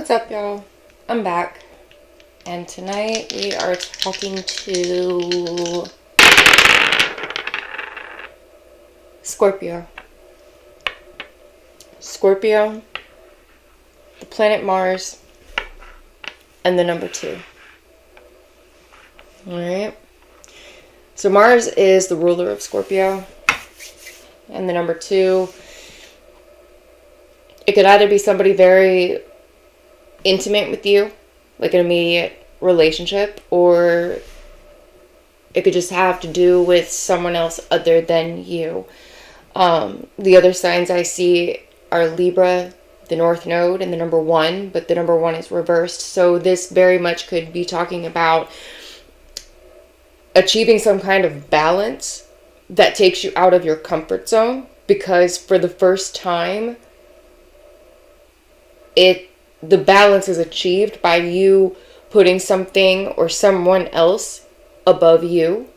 What's up, y'all? I'm back, and tonight we are talking to Scorpio. Scorpio, the planet Mars, and the number 2. Alright? So Mars is the ruler of Scorpio, and the number 2, it could either be somebody very intimate with you, like an immediate relationship, or it could just have to do with someone else other than you. The other signs I see are Libra, the North Node, and the number 1, but the number 1 is reversed. So this very much could be talking about achieving some kind of balance that takes you out of your comfort zone, because for the first time, the balance is achieved by you putting something or someone else above you,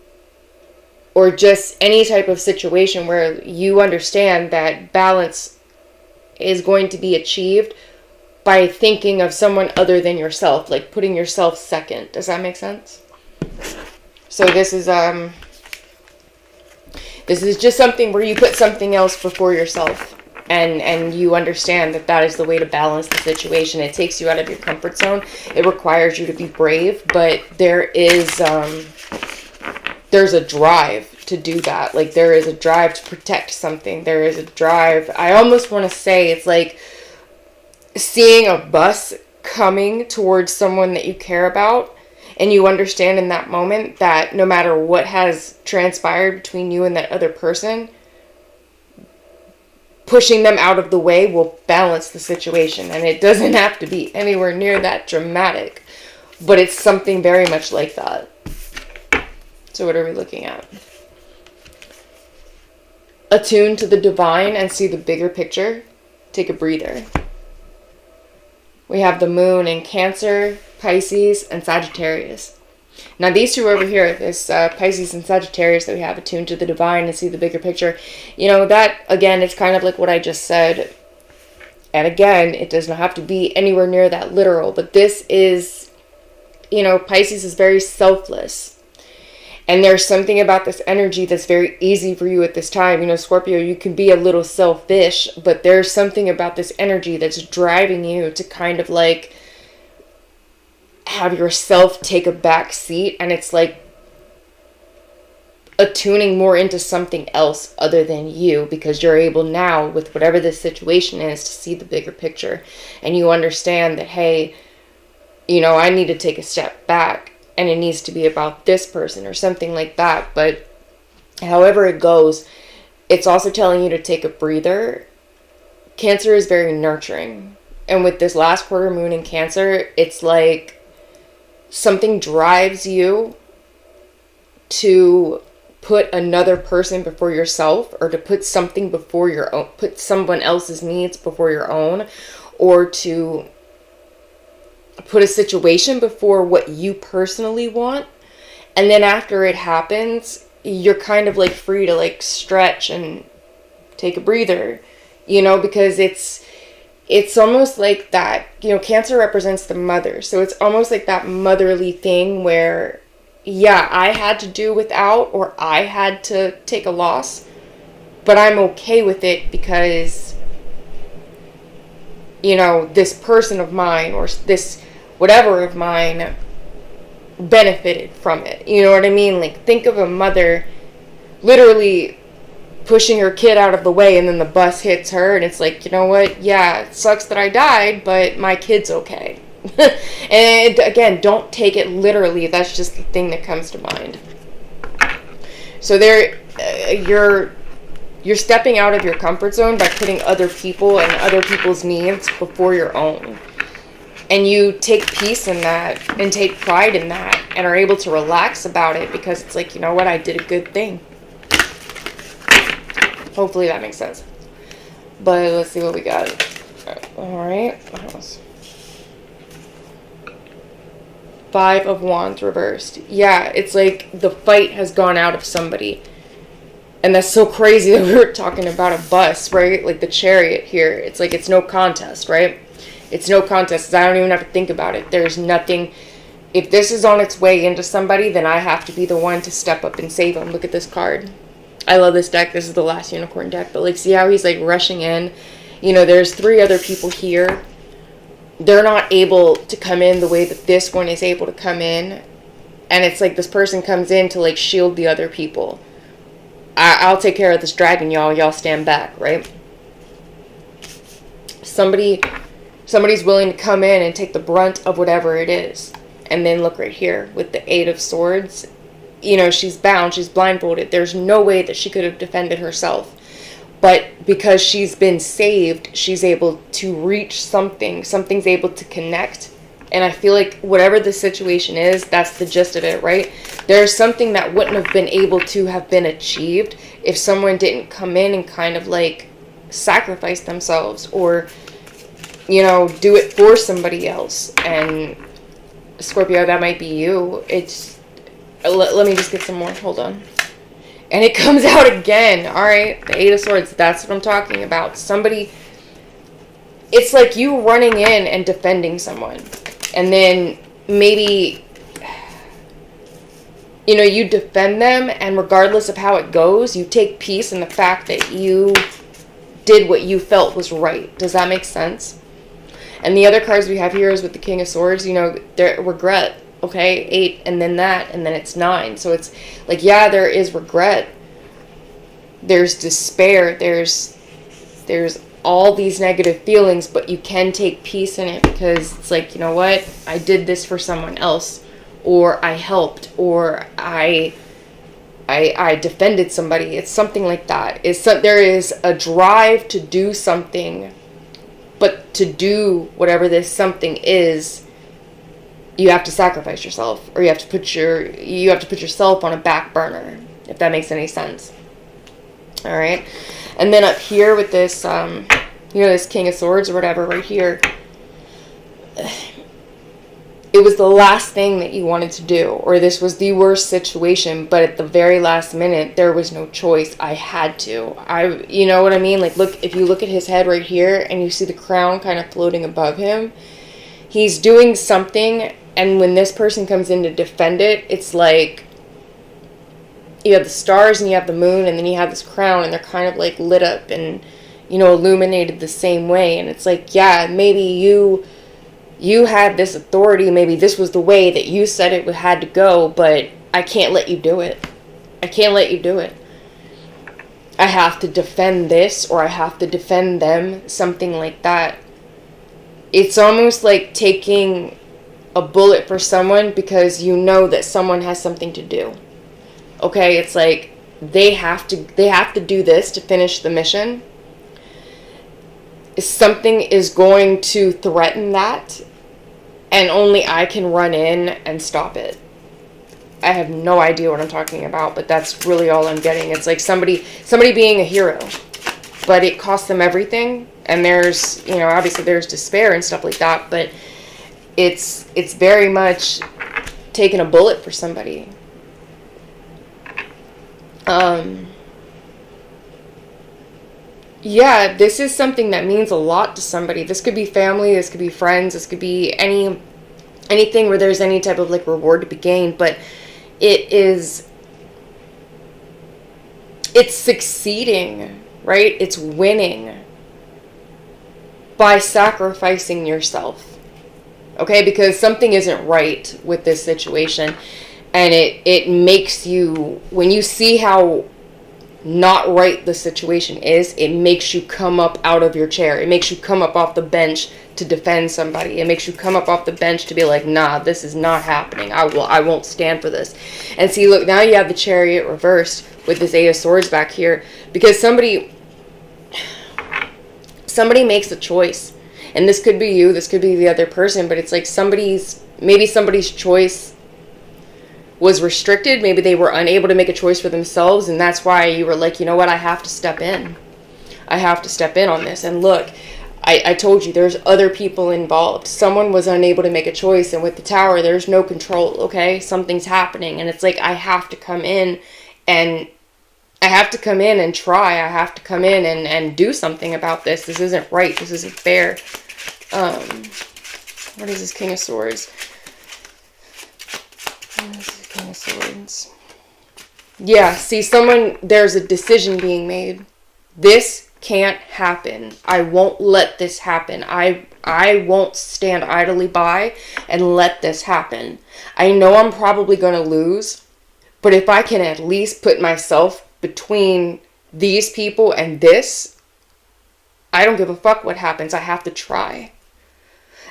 or just any type of situation where you understand that balance is going to be achieved by thinking of someone other than yourself, like putting yourself second. Does that make sense? So this is just something where you put something else before yourself. And you understand that that is the way to balance the situation. It takes you out of your comfort zone. It requires you to be brave, but there's a drive to do that. Like, there is a drive to protect something. There is a drive. I almost want to say it's like seeing a bus coming towards someone that you care about, and you understand in that moment that no matter what has transpired between you and that other person, pushing them out of the way will balance the situation. And it doesn't have to be anywhere near that dramatic, but it's something very much like that. So what are we looking at? Attune to the divine and see the bigger picture. Take a breather. We have the moon in Cancer, Pisces, and Sagittarius. Now these two over here, this Pisces and Sagittarius that we have, attuned to the divine and see the bigger picture. You know, that, again, it's kind of like what I just said. And again, it does not have to be anywhere near that literal. But this is, you know, Pisces is very selfless. And there's something about this energy that's very easy for you at this time. You know, Scorpio, you can be a little selfish, but there's something about this energy that's driving you to kind of like have yourself take a back seat, and it's like attuning more into something else other than you, because you're able now, with whatever this situation is, to see the bigger picture. And you understand that, hey, you know, I need to take a step back, and it needs to be about this person or something like that. But however it goes, it's also telling you to take a breather. Cancer is very nurturing, and with this last quarter moon in Cancer, it's like something drives you to put another person before yourself, or to put something before your own, put someone else's needs before your own, or to put a situation before what you personally want. And then after it happens, you're kind of like free to like stretch and take a breather, you know, because it's almost like that, you know, Cancer represents the mother. So it's almost like that motherly thing where, yeah, I had to do without, or I had to take a loss, but I'm okay with it because, you know, this person of mine, or this whatever of mine, benefited from it. You know what I mean? Like, think of a mother literally pushing her kid out of the way, and then the bus hits her, and it's like, you know what, yeah, it sucks that I died, but my kid's okay. And again, don't take it literally. That's just the thing that comes to mind. So there, you're stepping out of your comfort zone by putting other people and other people's needs before your own. And you take peace in that and take pride in that, and are able to relax about it, because it's like, you know what, I did a good thing. Hopefully that makes sense. But let's see what we got. Alright. 5 of Wands reversed. Yeah, it's like the fight has gone out of somebody. And that's so crazy that we were talking about a bus, right? Like the Chariot here. It's like it's no contest, right? It's no contest. I don't even have to think about it. There's nothing. If this is on its way into somebody, then I have to be the one to step up and save them. Look at this card. I love this deck. This is the last unicorn deck. But like, see how he's like rushing in? You know, there's 3 other people here. They're not able to come in the way that this one is able to come in. And it's like this person comes in to like shield the other people. I'll take care of this dragon, y'all. Y'all stand back, right? Somebody's willing to come in and take the brunt of whatever it is. And then look right here with the 8 of Swords. You know, she's bound. She's blindfolded. There's no way that she could have defended herself. But because she's been saved, she's able to reach something. Something's able to connect. And I feel like whatever the situation is, that's the gist of it, right? There's something that wouldn't have been able to have been achieved if someone didn't come in and kind of like sacrifice themselves or, you know, do it for somebody else. And Scorpio, that might be you. It's, let me just get some more. Hold on. And it comes out again. All right. The 8 of Swords. That's what I'm talking about. Somebody, it's like you running in and defending someone. And then maybe, you know, you defend them, and regardless of how it goes, you take peace in the fact that you did what you felt was right. Does that make sense? And the other cards we have here is with the King of Swords, you know, there regret, okay? 8, and then that, and then it's 9. So it's like, yeah, there is regret. There's despair. There's all these negative feelings, but you can take peace in it because it's like, you know what? I did this for someone else, or I helped, or I defended somebody. It's something like that. There is a drive to do something, but to do whatever this something is, you have to sacrifice yourself, or you have to put yourself on a back burner, if that makes any sense. All right. And then up here with this, you know, this King of Swords or whatever right here, it was the last thing that you wanted to do, or this was the worst situation, but at the very last minute, there was no choice. I had to. You know what I mean? Like, look, if you look at his head right here and you see the crown kind of floating above him, he's doing something, and when this person comes in to defend it, it's like, you have the stars and you have the moon, and then you have this crown, and they're kind of like lit up and, you know, illuminated the same way. And it's like, yeah, maybe you had this authority, maybe this was the way that you said it had to go, but I can't let you do it. I can't let you do it. I have to defend this, or I have to defend them, something like that. It's almost like taking a bullet for someone because you know that someone has something to do. Okay, it's like they have to do this to finish the mission. Something is going to threaten that, and only I can run in and stop it. I have no idea what I'm talking about, but that's really all I'm getting. It's like somebody being a hero, but it costs them everything. And there's, you know, obviously there's despair and stuff like that, but it's very much taking a bullet for somebody. Yeah, this is something that means a lot to somebody. This could be family, this could be friends, this could be anything where there's any type of like reward to be gained, but it's succeeding, right? It's winning by sacrificing yourself. Okay, because something isn't right with this situation. And it makes you, when you see how not right the situation is, it makes you come up out of your chair. It makes you come up off the bench to defend somebody. It makes you come up off the bench to be like, nah, this is not happening. I won't stand for this. And see, look, now you have the Chariot reversed with this 8 of Swords back here, because somebody makes a choice. And this could be you, this could be the other person, but it's like maybe somebody's choice was restricted. Maybe they were unable to make a choice for themselves, and that's why you were like, you know what, I have to step in. I have to step in on this. And look, I told you, there's other people involved. Someone was unable to make a choice, and with the Tower, there's no control, okay? Something's happening, and it's like, I have to come in and try. I have to come in and do something about this. This isn't right. This isn't fair. What is this King of Swords? What is this King of Swords? Yeah, see, there's a decision being made. This can't happen. I won't let this happen. I won't stand idly by and let this happen. I know I'm probably going to lose, but if I can at least put myself between these people and this, I don't give a fuck what happens. I have to try.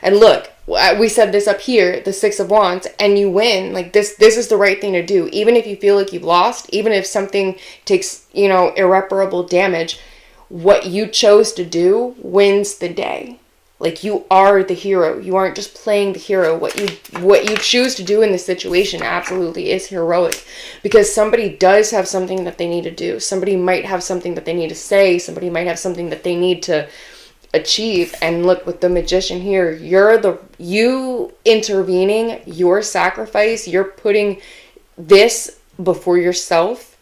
And look, we said this up here, the Six of Wands, and you win. Like, this is the right thing to do. Even if you feel like you've lost, even if something takes, irreparable damage, what you chose to do wins the day. Like, you are the hero. You aren't just playing the hero. What you choose to do in this situation absolutely is heroic. Because somebody does have something that they need to do. Somebody might have something that they need to say. Somebody might have something that they need to achieve. And look, with the Magician here, you intervening, your sacrifice, you're putting this before yourself,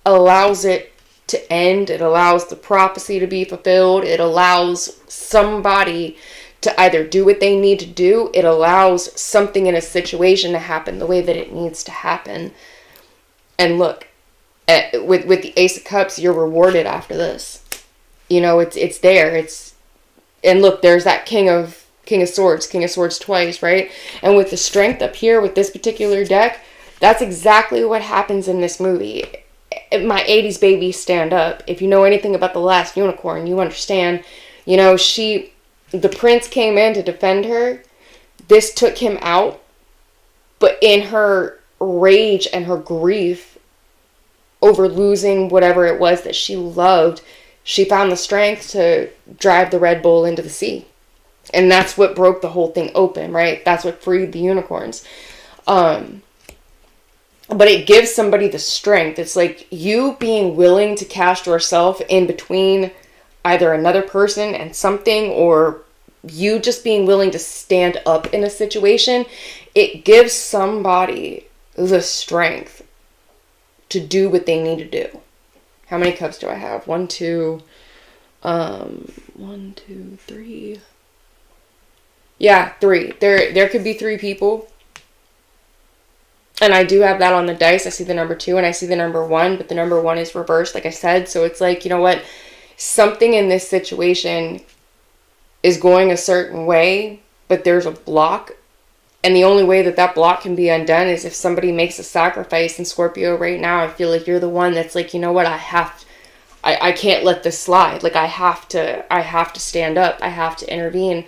allows it to end. It allows the prophecy to be fulfilled. It allows somebody to either do what they need to do. It allows something in a situation to happen the way that it needs to happen. And look, with the Ace of Cups, you're rewarded after this. It's there. And look, there's that King of Swords twice, right? And with the Strength up here with this particular deck, that's exactly what happens in this movie. My 80s baby stand up. If you know anything about The Last Unicorn, you understand. The prince came in to defend her. This took him out. But in her rage and her grief over losing whatever it was that she loved, she found the strength to drive the Red Bull into the sea. And that's what broke the whole thing open, right? That's what freed the unicorns. But it gives somebody the strength. It's like you being willing to cast yourself in between either another person and something, or you just being willing to stand up in a situation. It gives somebody the strength to do what they need to do. How many cups do I have? 1, 2, 3. Yeah, 3. There could be 3 people. And I do have that on the dice. I see the number 2 and I see the number 1, but the number 1 is reversed, like I said. So it's like, you know what? Something in this situation is going a certain way, but there's a block. And the only way that block can be undone is if somebody makes a sacrifice. And Scorpio, right now, I feel like you're the one that's like, you know what? I can't let this slide. Like, I have to stand up. I have to intervene.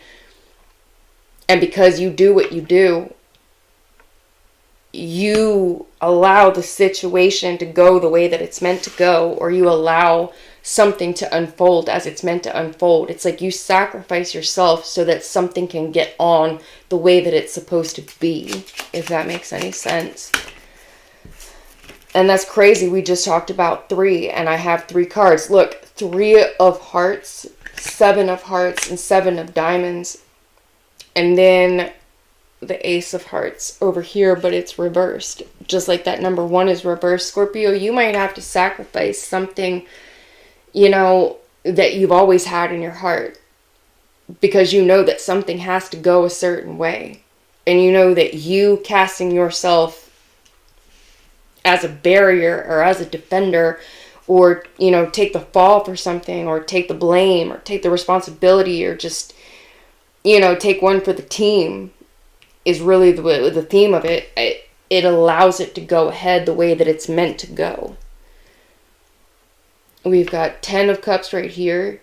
And because you do what you do, you allow the situation to go the way that it's meant to go, or you allow something to unfold as it's meant to unfold. It's like you sacrifice yourself so that something can get on the way that it's supposed to be, if that makes any sense. And that's crazy. We just talked about 3, and I have 3 cards. Look, 3 of hearts, 7 of hearts, and 7 of diamonds. And then the Ace of Hearts over here, but it's reversed. Just like that number 1 is reversed. Scorpio, you might have to sacrifice something, that you've always had in your heart. Because you know that something has to go a certain way. And you know that you casting yourself as a barrier or as a defender, or, take the fall for something, or take the blame, or take the responsibility, or just, take one for the team, is really the theme of it. It allows it to go ahead the way that it's meant to go. We've got 10 of Cups right here.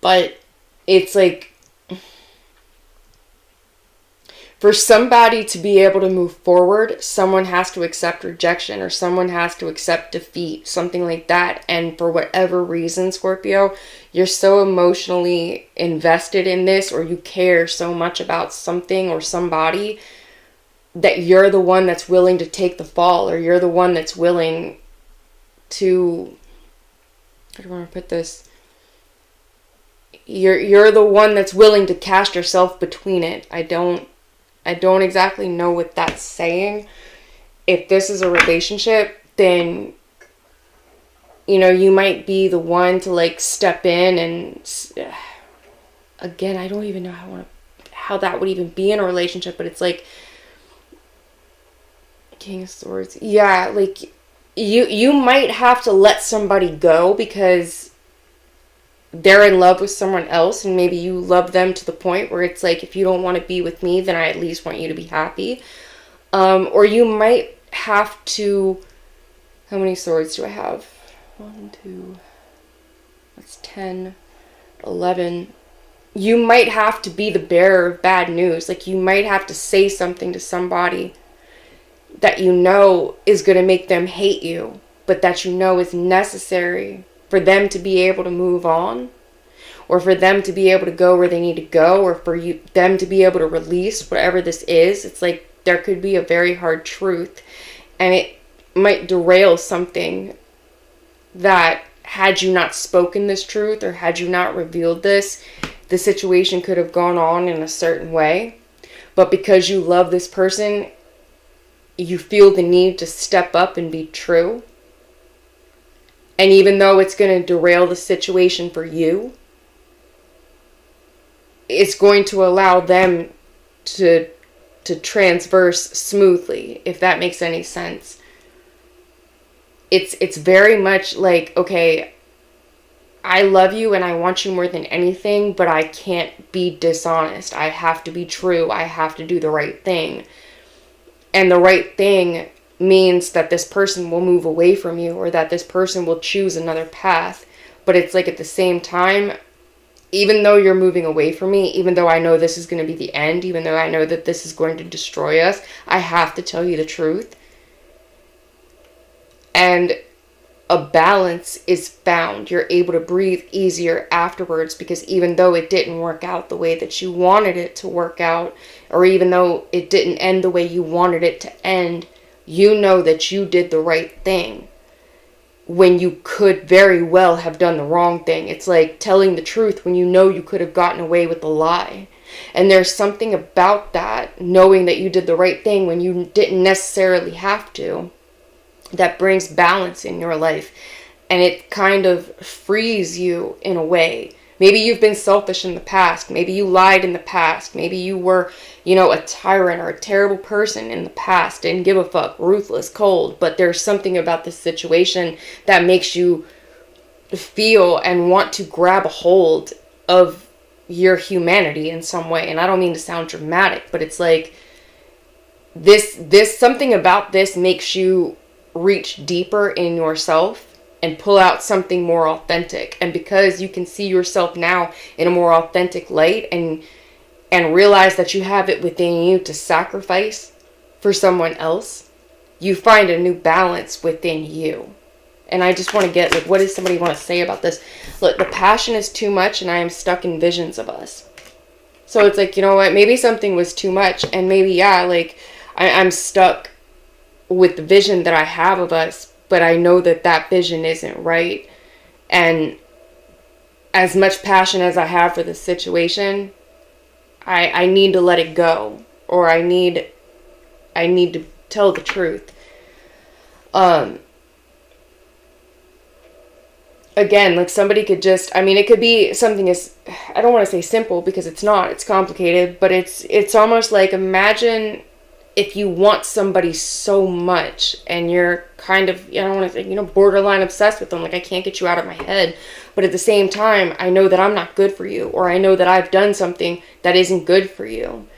But it's like, for somebody to be able to move forward, someone has to accept rejection, or someone has to accept defeat, something like that. And for whatever reason, Scorpio, you're so emotionally invested in this, or you care so much about something or somebody, that you're the one that's willing to take the fall, or you're the one that's willing to, how do I want to put this? You're the one that's willing to cast yourself between it. I don't exactly know what that's saying. If this is a relationship, then, you know, you might be the one to like step in and again, I don't even know how that would even be in a relationship, but it's like King of Swords. Yeah, like you might have to let somebody go because they're in love with someone else, and maybe you love them to the point where it's like, if you don't want to be with me, then I at least want you to be happy. Or you might have to, how many swords do I have? 1, 2, that's 10, 11. You might have to be the bearer of bad news. Like, you might have to say something to somebody that you know is going to make them hate you, but that you know is necessary for them to be able to move on, or for them to be able to go where they need to go, or for them to be able to release whatever this is. It's like there could be a very hard truth, and it might derail something that, had you not spoken this truth, or had you not revealed this, the situation could have gone on in a certain way. But because you love this person, you feel the need to step up and be true. And even though it's going to derail the situation for you, it's going to allow them to transverse smoothly, if that makes any sense. It's very much like, okay, I love you and I want you more than anything, but I can't be dishonest. I have to be true. I have to do the right thing. And the right thing means that this person will move away from you, or that this person will choose another path. But it's like, at the same time, even though you're moving away from me, even though I know this is going to be the end, even though I know that this is going to destroy us, I have to tell you the truth. And a balance is found. You're able to breathe easier afterwards, because even though it didn't work out the way that you wanted it to work out, or even though it didn't end the way you wanted it to end, you know that you did the right thing when you could very well have done the wrong thing. It's like telling the truth when you know you could have gotten away with a lie. And there's something about that, knowing that you did the right thing when you didn't necessarily have to, that brings balance in your life. And it kind of frees you in a way. Maybe you've been selfish in the past. Maybe you lied in the past. Maybe you were, you know, a tyrant or a terrible person in the past. Didn't give a fuck. Ruthless, cold. But there's something about this situation that makes you feel and want to grab a hold of your humanity in some way. And I don't mean to sound dramatic, but it's like this something about this makes you reach deeper in yourself and pull out something more authentic. And because you can see yourself now in a more authentic light, and realize that you have it within you to sacrifice for someone else, you find a new balance within you. And I just want to get, like, what does somebody want to say about this? Look, the passion is too much, and I am stuck in visions of us. So it's like, you know what, maybe something was too much, and maybe, yeah, like, I'm stuck with the vision that I have of us, but I know that that vision isn't right. And as much passion as I have for this situation, I need to let it go, or I need to tell the truth. Again, like, somebody could just, I mean, it could be something as, I don't want to say simple, because it's not, it's complicated, but it's almost like, imagine if you want somebody so much and you're kind of, I don't want to say, you know, borderline obsessed with them, like, I can't get you out of my head, but at the same time, I know that I'm not good for you, or I know that I've done something that isn't good for you.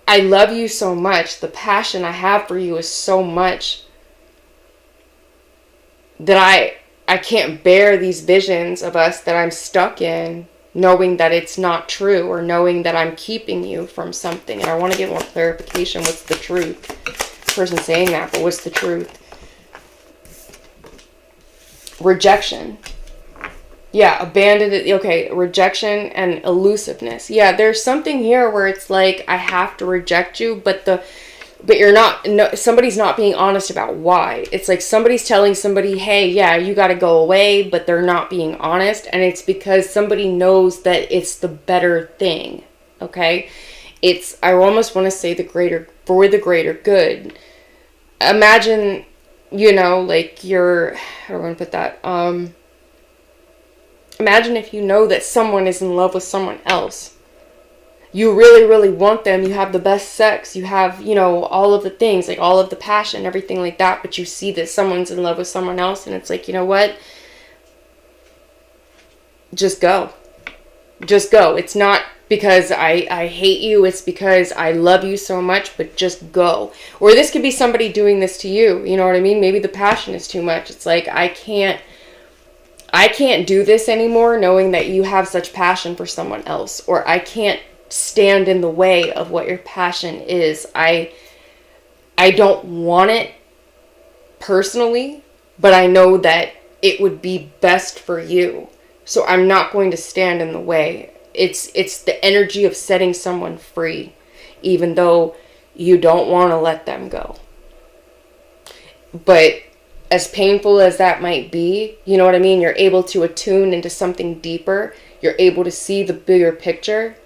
I love you so much, the passion I have for you is so much that I can't bear these visions of us that I'm stuck in, knowing that it's not true, or knowing that I'm keeping you from something. And I want to get more clarification. What's the truth? The person saying that, but what's the truth? Rejection. Yeah, abandoned. Okay, rejection and elusiveness. Yeah, there's something here where it's like, I have to reject you, but you're not, no, somebody's not being honest about why. It's like somebody's telling somebody, hey, yeah, you got to go away, but they're not being honest. And it's because somebody knows that it's the better thing. Okay. I almost want to say for the greater good. Imagine you know, like you're, how do I want to put that? Imagine if you know that someone is in love with someone else. You really, really want them. You have the best sex. You have, you know, all of the things, like all of the passion, everything like that. But you see that someone's in love with someone else. And it's like, you know what? Just go. Just go. It's not because I hate you. It's because I love you so much. But just go. Or this could be somebody doing this to you. You know what I mean? Maybe the passion is too much. It's like, I can't do this anymore knowing that you have such passion for someone else. Or I can't stand in the way of what your passion is. I don't want it personally, but I know that it would be best for you. So I'm not going to stand in the way. It's the energy of setting someone free, even though you don't want to let them go. But as painful as that might be, you know what I mean? You're able to attune into something deeper. You're able to see the bigger picture.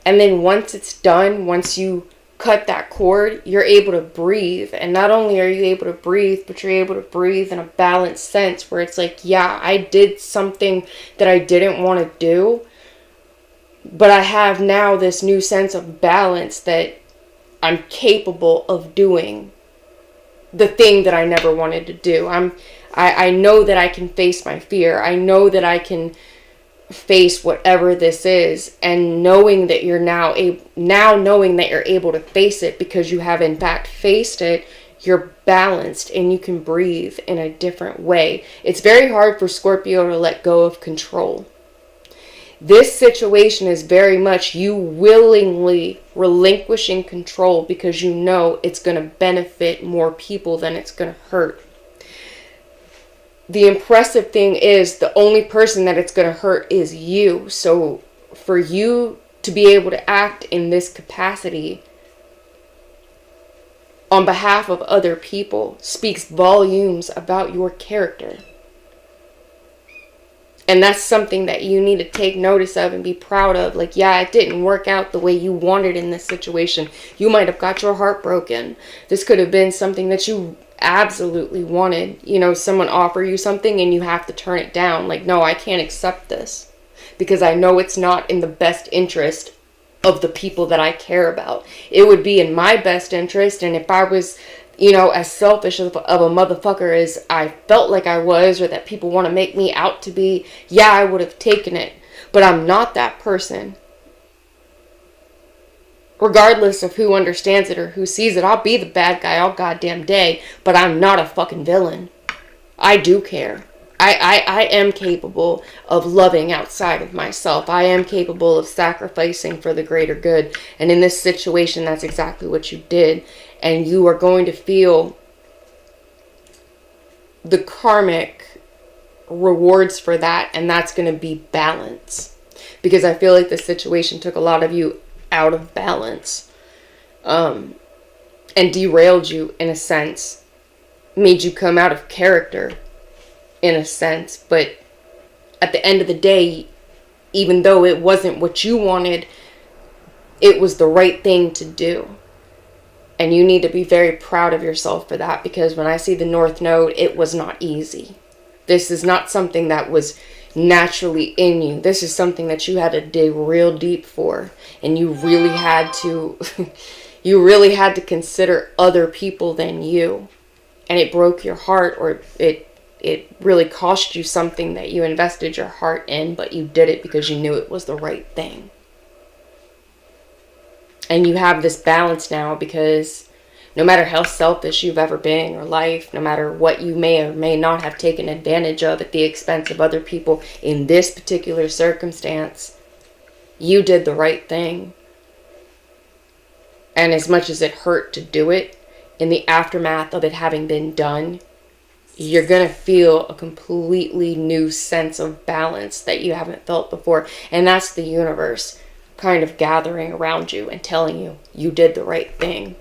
And then once it's done, once you cut that cord, you're able to breathe. And not only are you able to breathe, but you're able to breathe in a balanced sense where it's like, yeah, I did something that I didn't want to do, but I have now this new sense of balance that I'm capable of doing the thing that I never wanted to do. I know that I can face my fear. I know that I can face whatever this is, and knowing that you're now knowing that you're able to face it because you have in fact faced it, you're balanced and you can breathe in a different way. It's very hard for Scorpio to let go of control. This situation is very much you willingly relinquishing control because you know it's going to benefit more people than it's going to hurt. The impressive thing is the only person that it's going to hurt is you. So for you to be able to act in this capacity on behalf of other people speaks volumes about your character. And that's something that you need to take notice of and be proud of. Like, yeah, it didn't work out the way you wanted in this situation. You might have got your heart broken. This could have been something that you absolutely wanted. You know, someone offer you something and you have to turn it down. Like, no, I can't accept this because I know it's not in the best interest of the people that I care about. It would be in my best interest, and if I was, you know, as selfish of a motherfucker as I felt like I was, or that people want to make me out to be, yeah, I would have taken it. But I'm not that person. Regardless of who understands it or who sees it, I'll be the bad guy all goddamn day, but I'm not a fucking villain. I do care. I am capable of loving outside of myself. I am capable of sacrificing for the greater good. And in this situation, that's exactly what you did. And you are going to feel the karmic rewards for that. And that's going to be balance. Because I feel like this situation took a lot of you out of balance. And derailed you in a sense. Made you come out of character in a sense. But at the end of the day, even though it wasn't what you wanted, it was the right thing to do. And you need to be very proud of yourself for that, because when I see the North Node, it was not easy. This is not something that was naturally in you. This is something that you had to dig real deep for. And you really had to you really had to consider other people than you. And it broke your heart, or it really cost you something that you invested your heart in, but you did it because you knew it was the right thing. And you have this balance now because no matter how selfish you've ever been in your life, no matter what you may or may not have taken advantage of at the expense of other people in this particular circumstance, you did the right thing. And as much as it hurt to do it, in the aftermath of it having been done, you're going to feel a completely new sense of balance that you haven't felt before. And that's the universe kind of gathering around you and telling you, you did the right thing.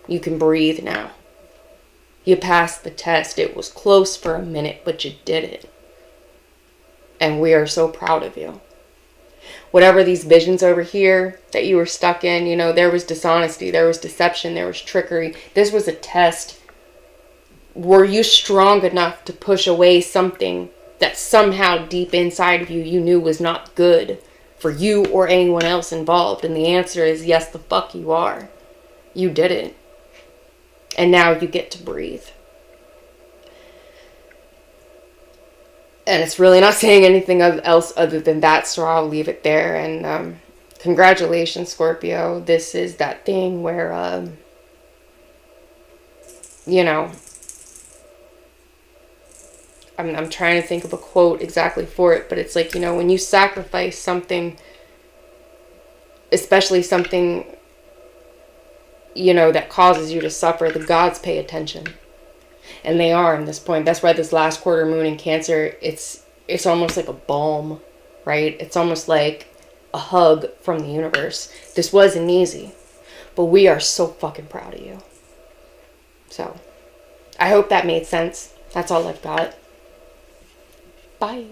You can breathe now. You passed the test. It was close for a minute, but you did it. And we are so proud of you. Whatever these visions over here that you were stuck in, you know, there was dishonesty, there was deception, there was trickery. This was a test were you strong enough to push away something that somehow deep inside of you, you knew was not good for you or anyone else involved? And the answer is yes, the fuck you are. You did it. And now you get to breathe. And it's really not saying anything else other than that, so I'll leave it there. And congratulations, Scorpio. This is that thing where, you know, I'm trying to think of a quote exactly for it, but it's like, you know, when you sacrifice something, especially something, you know, that causes you to suffer, the gods pay attention. And they are in this point. That's why this last quarter moon in Cancer, it's almost like a balm, right? It's almost like a hug from the universe. This wasn't easy, but we are so fucking proud of you. So, I hope that made sense. That's all I've got. Bye.